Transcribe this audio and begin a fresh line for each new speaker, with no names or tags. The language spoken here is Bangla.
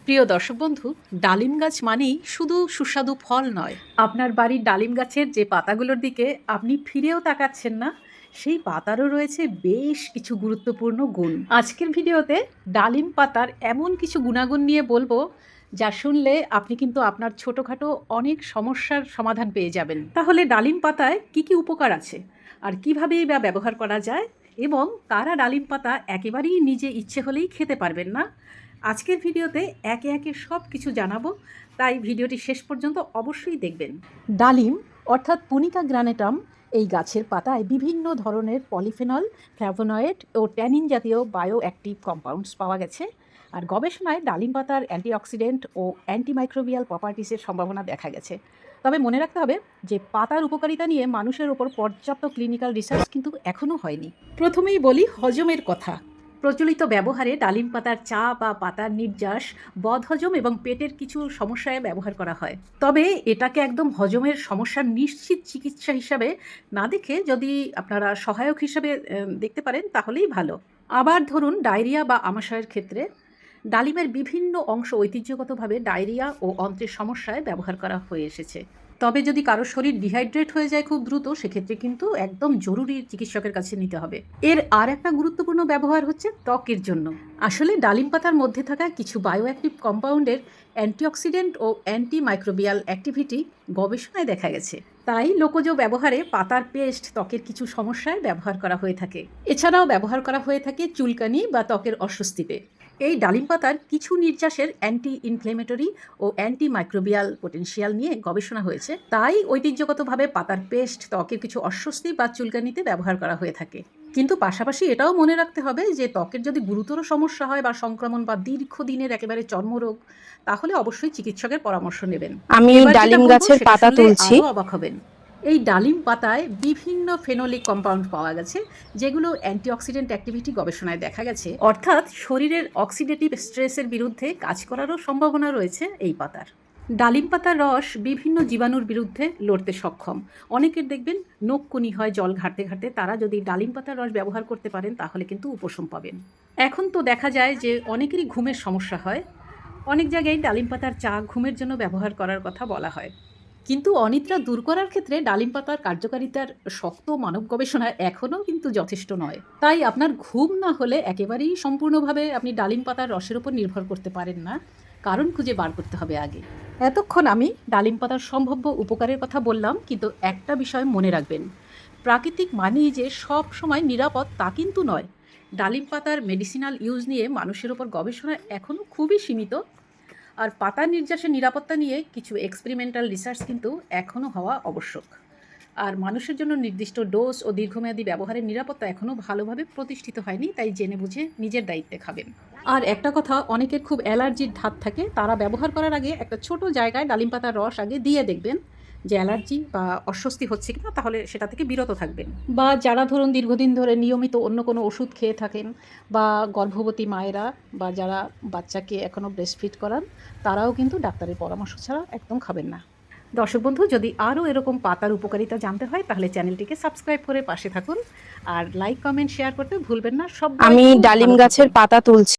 প্রিয় দর্শক বন্ধু, ডালিম গাছ মানেই শুধু সুস্বাদু ফল নয়। আপনার বাড়ির ডালিম গাছের যে পাতাগুলোর দিকে আপনি ফিরেও তাকাচ্ছেন না, সেই পাতারও রয়েছে বেশ কিছু গুরুত্বপূর্ণ গুণ। আজকের ভিডিওতে ডালিম পাতার এমন কিছু গুণাগুণ নিয়ে বলবো, যা শুনলে আপনি কিন্তু আপনার ছোটোখাটো অনেক সমস্যার সমাধান পেয়ে যাবেন। তাহলে ডালিম পাতায় কি কি উপকার আছে আর কীভাবেই বা ব্যবহার করা যায়, এবং কারা ডালিম পাতা একেবারেই নিজে ইচ্ছে হলেই খেতে পারবেন না, আজকের ভিডিওতে একে একে সব কিছু জানাবো। তাই ভিডিওটি শেষ পর্যন্ত অবশ্যই দেখবেন। ডালিম অর্থাৎ পুনিকা গ্রানেটাম এই গাছের পাতায় বিভিন্ন ধরনের পলিফেনল, ফ্ল্যাভোনয়েড ও ট্যানিন জাতীয় বায়ো অ্যাক্টিভ কম্পাউন্ডস পাওয়া গেছে। আর গবেষণায় ডালিম পাতার অ্যান্টিঅক্সিডেন্ট ও অ্যান্টিমাইক্রোবিয়াল প্রপার্টিসের সম্ভাবনা দেখা গেছে। তবে মনে রাখতে হবে যে পাতার উপকারিতা নিয়ে মানুষের ওপর পর্যাপ্ত ক্লিনিক্যাল রিসার্চ কিন্তু এখনও হয়নি। প্রথমেই বলি হজমের কথা। প্রচলিত ব্যবহারে ডালিম পাতার চা বা পাতার নির্যাস বদহজম এবং পেটের কিছু সমস্যায় ব্যবহার করা হয়। তবে এটাকে একদম হজমের সমস্যার নিশ্চিত চিকিৎসা হিসাবে না দেখে যদি আপনারা সহায়ক হিসাবে দেখতে পারেন তাহলেই ভালো। আবার ধরুন ডায়রিয়া বা আমাশয়ের ক্ষেত্রে ডালিমের বিভিন্ন অংশ ঐতিহ্যগতভাবে ডায়রিয়া ও অন্ত্রের সমস্যায় ব্যবহার করা হয়ে এসেছে। তবে যদি কারো শরীর ডিহাইড্রেট হয়ে যায় খুব দ্রুত, সেক্ষেত্রে কিন্তু একদম জরুরি চিকিৎসকের কাছে নিতে হবে। এর আর একটা গুরুত্বপূর্ণ ব্যবহার হচ্ছে ত্বকের জন্য। আসলে ডালিম পাতার মধ্যে থাকা কিছু বায়োঅ্যাক্টিভ কম্পাউন্ডের অ্যান্টিঅক্সিডেন্ট ও অ্যান্টিমাইক্রোবিয়াল অ্যাক্টিভিটি গবেষণায় দেখা গেছে। তাই লোকজ ব্যবহারে পাতার পেস্ট ত্বকের কিছু সমস্যায় ব্যবহার করা হয়ে থাকে। এছাড়াও ব্যবহার করা হয়ে থাকে চুলকানি বা ত্বকের অস্বস্তিতে। এই ডালিম পাতার কিছু নির্যাসের অ্যান্টি ইনফ্লেমেটরি ও অ্যান্টি মাইক্রোবিয়াল পোটেনশিয়াল নিয়ে গবেষণা হয়েছে। তাই ঐতিহ্যগতভাবে পাতার পেস্ট ত্বকের কিছু অস্বস্তি বা চুলকানিতে ব্যবহার করা হয়ে থাকে। কিন্তু পাশাপাশি এটাও মনে রাখতে হবে যে ত্বকের যদি গুরুতর সমস্যা হয় বা সংক্রমণ বা দীর্ঘদিনের একেবারে চর্মরোগ, তাহলে অবশ্যই চিকিৎসকের পরামর্শ নেবেন।
আমি ডালিম গাছের পাতা তুলছি।
অবাক হবেন, এই ডালিম পাতায় বিভিন্ন ফেনোলিক কম্পাউন্ড পাওয়া গেছে, যেগুলো অ্যান্টিঅক্সিডেন্ট অ্যাক্টিভিটি গবেষণায় দেখা গেছে। অর্থাৎ শরীরের অক্সিডেটিভ স্ট্রেসের বিরুদ্ধে কাজ করারও সম্ভাবনা রয়েছে এই পাতার। ডালিম পাতার রস বিভিন্ন জীবাণুর বিরুদ্ধে লড়তে সক্ষম। অনেকের দেখবেন নখকুনি হয় জল ঘাটতে ঘাটতে, তারা যদি ডালিম পাতার রস ব্যবহার করতে পারেন তাহলে কিন্তু উপশম পাবেন। এখন তো দেখা যায় যে অনেকেরই ঘুমের সমস্যা হয়। অনেক জায়গায় ডালিম পাতার চা ঘুমের জন্য ব্যবহার করার কথা বলা হয়। কিন্তু অনিদ্রা দূর করার ক্ষেত্রে ডালিম পাতার কার্যকারিতার শক্ত মানব গবেষণা এখনও কিন্তু যথেষ্ট নয়। তাই আপনার ঘুম না হলে একেবারেই সম্পূর্ণভাবে আপনি ডালিম পাতার রসের উপর নির্ভর করতে পারেন না, কারণ খুঁজে বার করতে হবে আগে। এতক্ষণ আমি ডালিম পাতার সম্ভাব্য উপকারের কথা বললাম, কিন্তু একটা বিষয় মনে রাখবেন, প্রাকৃতিক মানেই যে সব সময় নিরাপদ তা কিন্তু নয়। ডালিম পাতার মেডিসিনাল ইউজ নিয়ে মানুষের ওপর গবেষণা এখনও খুবই সীমিত। আর পাতার নির্যাসের নিরাপত্তা নিয়ে কিছু এক্সপেরিমেন্টাল রিসার্চ কিন্তু এখনও হওয়া আবশ্যক। আর মানুষের জন্য নির্দিষ্ট ডোজ ও দীর্ঘমেয়াদী ব্যবহারের নিরাপত্তা এখনও ভালোভাবে প্রতিষ্ঠিত হয়নি, তাই জেনে বুঝে নিজের দায়িত্বে খাবেন। আর একটা কথা, অনেকের খুব অ্যালার্জির ধাত থাকে, তারা ব্যবহার করার আগে একটা ছোট জায়গায় ডালিম পাতার রস আগে দিয়ে দেখবেন যে অ্যালার্জি বা অস্বস্তি হচ্ছে কিনা, তাহলে সেটা থেকে বিরত থাকবেন। বা যারা ধরুন দীর্ঘদিন ধরে নিয়মিত অন্য কোনো ওষুধ খেয়ে থাকেন, বা গর্ভবতী মায়েরা, বা যারা বাচ্চাকে এখনও ব্রেস্টফিড করান, তারাও কিন্তু ডাক্তারের পরামর্শ ছাড়া একদম খাবেন না। দর্শক বন্ধু, যদি আরও এরকম পাতার উপকারিতা জানতে হয় তাহলে চ্যানেলটিকে সাবস্ক্রাইব করে পাশে থাকুন, আর লাইক, কমেন্ট, শেয়ার করতে ভুলবেন না। সব
আমি ডালিম গাছের পাতা তুলছি।